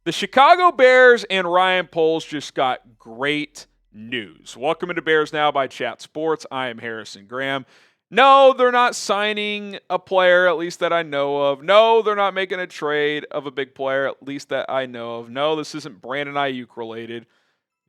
The Chicago Bears and Ryan Poles just got great news. Welcome into Bears Now by Chat Sports. I am Harrison Graham. No, they're not signing a player, at least that I know of. No, they're not making a trade of a big player, at least that I know of. No, this isn't Brandon Ayuk related.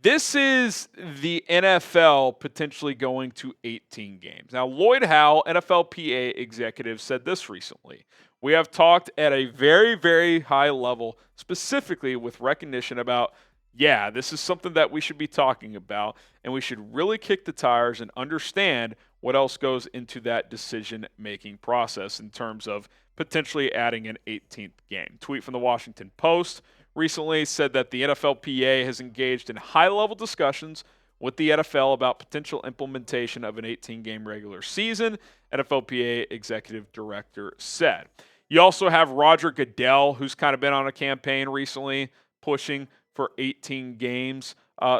This is the NFL potentially going to 18 games. Now, Lloyd Howell, NFLPA executive, said this recently. We have talked at a very, very high level, specifically with recognition about, yeah, this is something that we should be talking about, and we should really kick the tires and understand what else goes into that decision-making process in terms of potentially adding an 18th game. Tweet from the Washington Post recently said that the NFLPA has engaged in high-level discussions with the NFL about potential implementation of an 18-game regular season, NFLPA executive director said. You also have Roger Goodell, who's kind of been on a campaign recently, pushing for 18 games,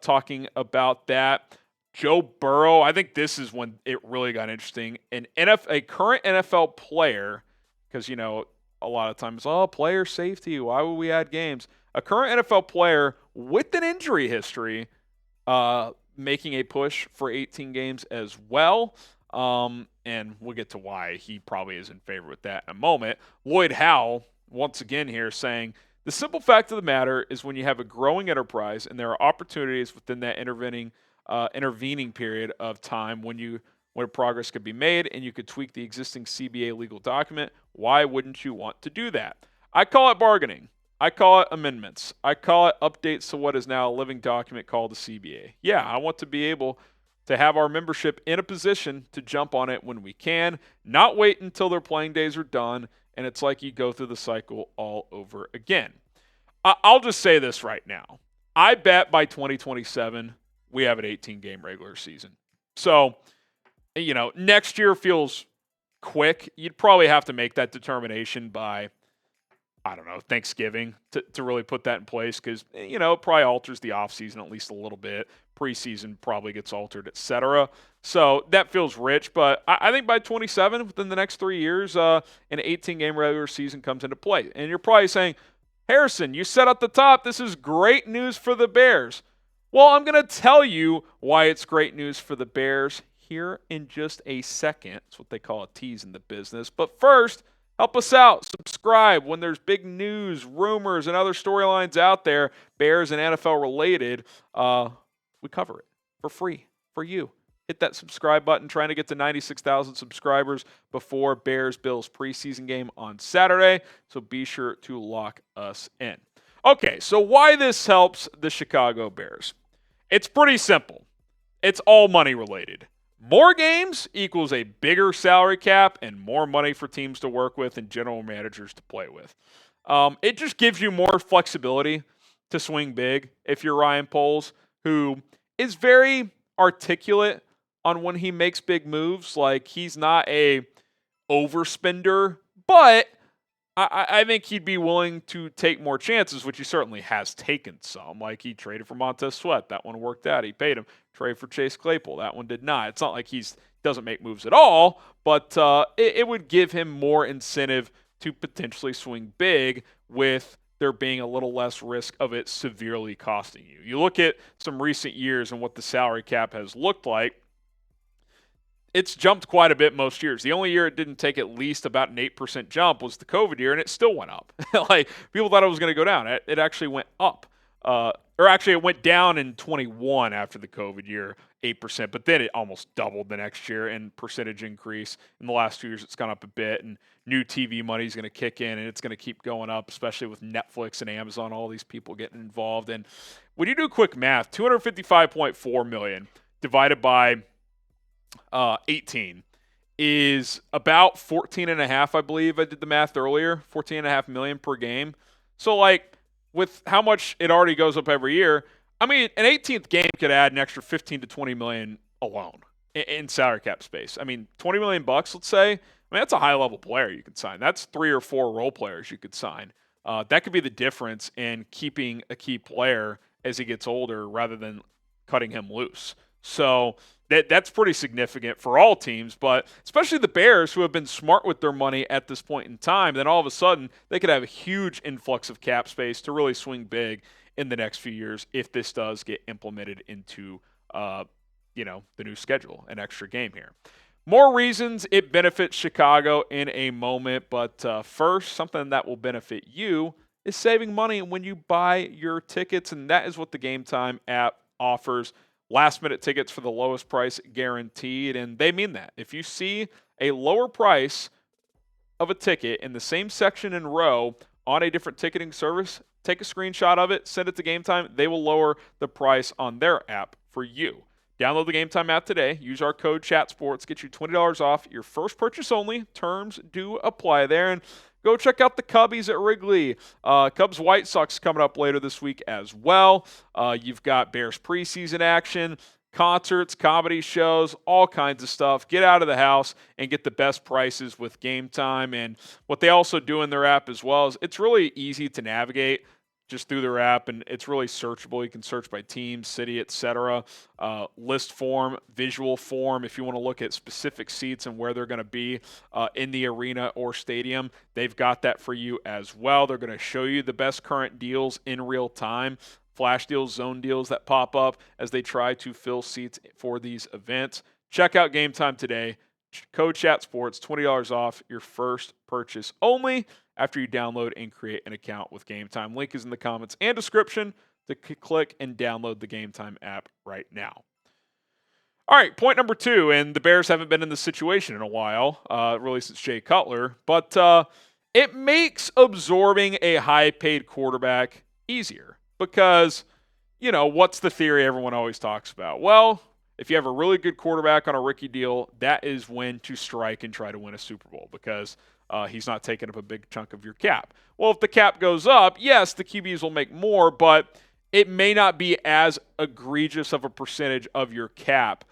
talking about that. Joe Burrow, I think this is when it really got interesting. A current NFL player, because, you know, a lot of times, player safety, why would we add games? A current NFL player with an injury history making a push for 18 games as well. And we'll get to why he probably is in favor with that in a moment. Lloyd Howell, once again here, saying, the simple fact of the matter is when you have a growing enterprise and there are opportunities within that intervening period of time when progress could be made and you could tweak the existing CBA legal document, why wouldn't you want to do that? I call it bargaining. I call it amendments. I call it updates to what is now a living document called the CBA. Yeah, I want to be able to have our membership in a position to jump on it when we can, not wait until their playing days are done, and it's like you go through the cycle all over again. I'll just say this right now. I bet by 2027, we have an 18-game regular season. So, you know, next year feels quick. You'd probably have to make that determination by, I don't know, Thanksgiving to really put that in place because, you know, it probably alters the offseason at least a little bit. Preseason probably gets altered, etc. So that feels rich, but I think by 27, within the next 3 years, an 18-game regular season comes into play. And you're probably saying, Harrison, you said at the top, this is great news for the Bears. Well, I'm going to tell you why it's great news for the Bears here in just a second. It's what they call a tease in the business. But first, help us out. Subscribe when there's big news, rumors, and other storylines out there, Bears and NFL related. We cover it for free for you. Hit that subscribe button. Trying to get to 96,000 subscribers before Bears-Bills preseason game on Saturday. So be sure to lock us in. Okay, so why this helps the Chicago Bears? It's pretty simple. It's all money related. More games equals a bigger salary cap and more money for teams to work with and general managers to play with. It just gives you more flexibility to swing big if you're Ryan Poles, who is very articulate on when he makes big moves. Like, he's not a overspender, but I think he'd be willing to take more chances, which he certainly has taken some. Like, he traded for Montez Sweat. That one worked out. He paid him. Trade for Chase Claypool. That one did not. It's not like he doesn't make moves at all, but it would give him more incentive to potentially swing big with there being a little less risk of it severely costing you. You look at some recent years and what the salary cap has looked like. It's jumped quite a bit most years. The only year it didn't take at least about an 8% jump was the COVID year, and it still went up. Like, people thought it was going to go down. It actually went up. It went down in 21 after the COVID year, 8%, but then it almost doubled the next year in percentage increase. In the last 2 years, it's gone up a bit, and new TV money is going to kick in, and it's going to keep going up, especially with Netflix and Amazon, all these people getting involved. And when you do quick math, $255.4 million divided by 18 is about 14 and a half, I believe. I did the math earlier, 14 and a half million per game. So, like, with how much it already goes up every year, I mean, an 18th game could add an extra 15 to 20 million alone in salary cap space. I mean, 20 million bucks, let's say. I mean, that's a high-level player you could sign. That's 3 or 4 role players you could sign. That could be the difference in keeping a key player as he gets older rather than cutting him loose. So That's pretty significant for all teams, but especially the Bears, who have been smart with their money at this point in time. Then all of a sudden, they could have a huge influx of cap space to really swing big in the next few years if this does get implemented into, the new schedule, an extra game here. More reasons it benefits Chicago in a moment, but first, something that will benefit you is saving money when you buy your tickets, and that is what the Game Time app offers. Last-minute tickets for the lowest price guaranteed, and they mean that. If you see a lower price of a ticket in the same section and row on a different ticketing service, take a screenshot of it, send it to Game Time. They will lower the price on their app for you. Download the Game Time app today. Use our code CHATSPORTS. Get you $20 off your first purchase only. Terms do apply there. And go check out the Cubbies at Wrigley. Cubs White Sox coming up later this week as well. You've got Bears preseason action, concerts, comedy shows, all kinds of stuff. Get out of the house and get the best prices with Game Time. And what they also do in their app as well is it's really easy to navigate just through their app, and it's really searchable. You can search by team, city, etc. List form, visual form. If you want to look at specific seats and where they're going to be in the arena or stadium, they've got that for you as well. They're going to show you the best current deals in real time, flash deals, zone deals that pop up as they try to fill seats for these events. Check out Game Time today. Code CHATSPORTS, $20 off your first purchase only after you download and create an account with Game Time. Link is in the comments and description to click and download the Game Time app right now. All right, point number 2, and the Bears haven't been in this situation in a while, really since Jay Cutler, but it makes absorbing a high-paid quarterback easier because, what's the theory everyone always talks about? Well, if you have a really good quarterback on a rookie deal, that is when to strike and try to win a Super Bowl because he's not taking up a big chunk of your cap. Well, if the cap goes up, yes, the QBs will make more, but it may not be as egregious of a percentage of your cap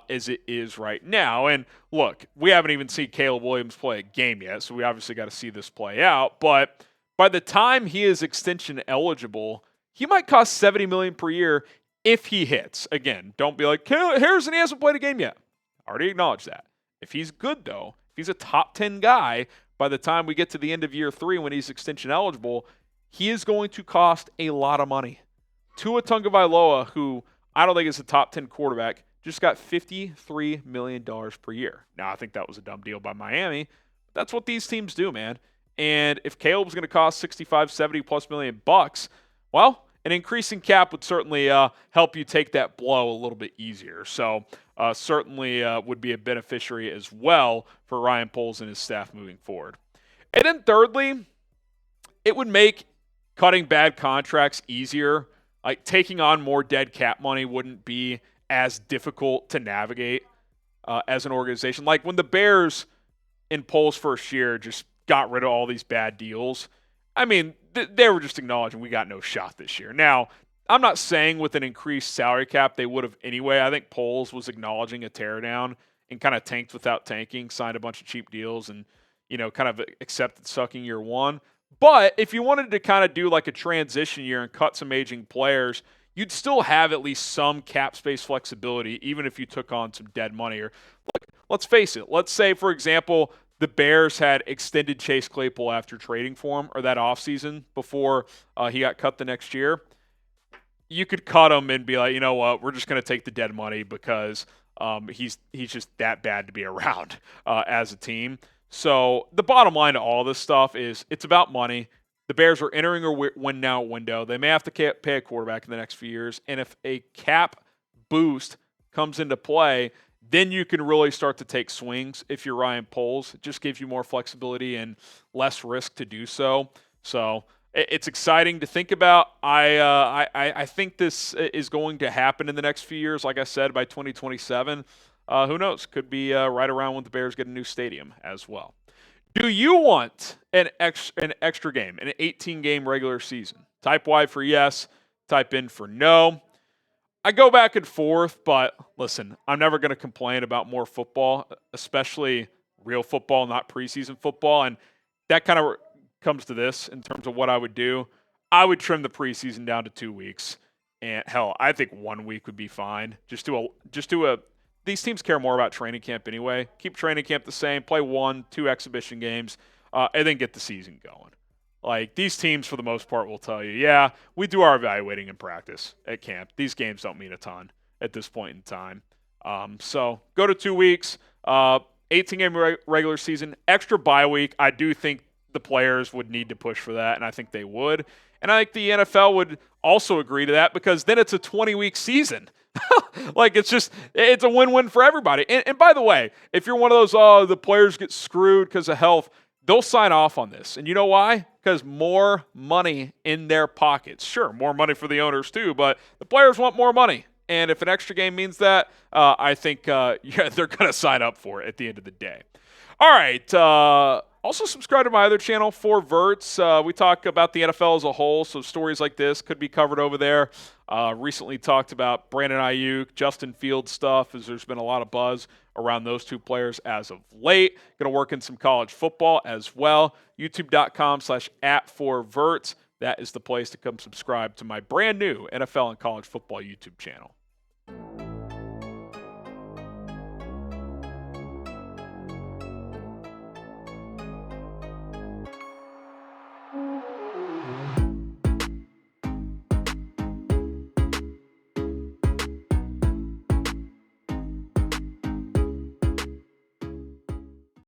as it is right now. And look, we haven't even seen Caleb Williams play a game yet, so we obviously got to see this play out. But by the time he is extension eligible, he might cost $70 million per year if he hits. Again, don't be like, Harrison, he hasn't played a game yet. I already acknowledged that. If he's good, though, if he's a top 10 guy, by the time we get to the end of year 3 when he's extension eligible, he is going to cost a lot of money. Tua Tagovailoa, who I don't think is a top 10 quarterback, just got $53 million per year. Now, I think that was a dumb deal by Miami. But that's what these teams do, man. And if Caleb's going to cost 65, 70 plus million bucks, well, an increasing cap would certainly help you take that blow a little bit easier. So certainly would be a beneficiary as well for Ryan Poles and his staff moving forward. And then thirdly, it would make cutting bad contracts easier. Like taking on more dead cap money wouldn't be as difficult to navigate as an organization. Like when the Bears in Poles' first year just got rid of all these bad deals, I mean, they were just acknowledging we got no shot this year. Now, I'm not saying with an increased salary cap they would have anyway. I think Poles was acknowledging a teardown and kind of tanked without tanking, signed a bunch of cheap deals, and kind of accepted sucking year 1. But if you wanted to kind of do like a transition year and cut some aging players, you'd still have at least some cap space flexibility, even if you took on some dead money. Or look, let's face it. Let's say, for example, the Bears had extended Chase Claypool after trading for him or that offseason before he got cut the next year. You could cut him and be like, you know what, we're just going to take the dead money because he's just that bad to be around as a team. So the bottom line to all this stuff is it's about money. The Bears are entering a win-now window. They may have to pay a quarterback in the next few years. And if a cap boost comes into play, then you can really start to take swings if you're Ryan Poles. It just gives you more flexibility and less risk to do so. So it's exciting to think about. I think this is going to happen in the next few years. Like I said, by 2027, who knows? Could be right around when the Bears get a new stadium as well. Do you want an extra game, an 18-game regular season? Type Y for yes, type in for no. I go back and forth, but listen, I'm never going to complain about more football, especially real football, not preseason football. And that kind of comes to this in terms of what I would do. I would trim the preseason down to 2 weeks. And hell, I think 1 week would be fine. Just do a these teams care more about training camp anyway. Keep training camp the same, play 1-2 exhibition games, and then get the season going. Like, these teams, for the most part, will tell you, yeah, we do our evaluating in practice at camp. These games don't mean a ton at this point in time. So go to 2 weeks, 18-game regular season, extra bye week. I do think the players would need to push for that, and I think they would. And I think the NFL would also agree to that because then it's a 20-week season. Like, it's a win-win for everybody. And by the way, if you're one of those, the players get screwed because of health, they'll sign off on this. And you know why? Because more money in their pockets. Sure, more money for the owners too, but the players want more money. And if an extra game means that, I think they're going to sign up for it at the end of the day. All right. Also subscribe to my other channel, 4 Verts. We talk about the NFL as a whole, so stories like this could be covered over there. Recently talked about Brandon Ayuk, Justin Fields stuff, as there's been a lot of buzz around those 2 players as of late. Going to work in some college football as well. YouTube.com/@4Verts. That is the place to come subscribe to my brand new NFL and college football YouTube channel.